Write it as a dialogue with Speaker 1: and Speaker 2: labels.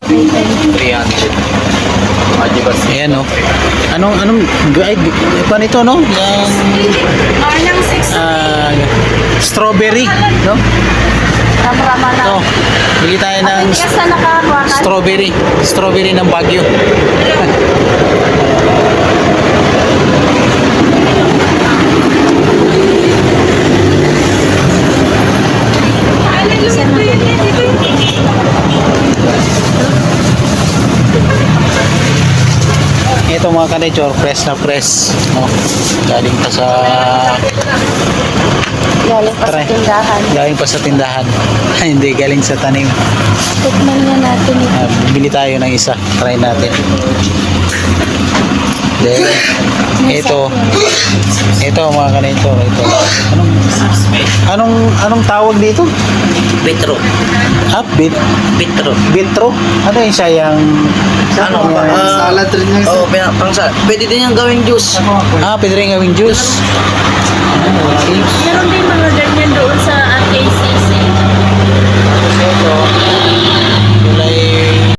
Speaker 1: 300. Adibas.
Speaker 2: Ayan, no? Anong guide? Paano ito, no? Yung
Speaker 3: Ng 6.
Speaker 2: strawberry, no?
Speaker 3: Rama na.
Speaker 2: Ito, bili tayo ng
Speaker 3: Kasi nakakuha ka.
Speaker 2: strawberry ng Baguio. Ito mga kanechor, press na press, no? Galing pa sa
Speaker 3: Galing pa sa
Speaker 2: Try.
Speaker 3: tindahan.
Speaker 2: galing pa sa tindahan. Hindi, galing sa tanim.
Speaker 3: Tikman nga natin ito.
Speaker 2: Bili tayo ng isa, try natin. Then, ito mga kanechor, ito. Anong tawag dito?
Speaker 1: Petro. Petro.
Speaker 2: Bitro? Ano yung sayang?
Speaker 1: Ano?
Speaker 4: Salad rin yan.
Speaker 1: Oo, pwede din yung gawing juice.
Speaker 2: Pwede rin gawing juice.
Speaker 3: Meron din mga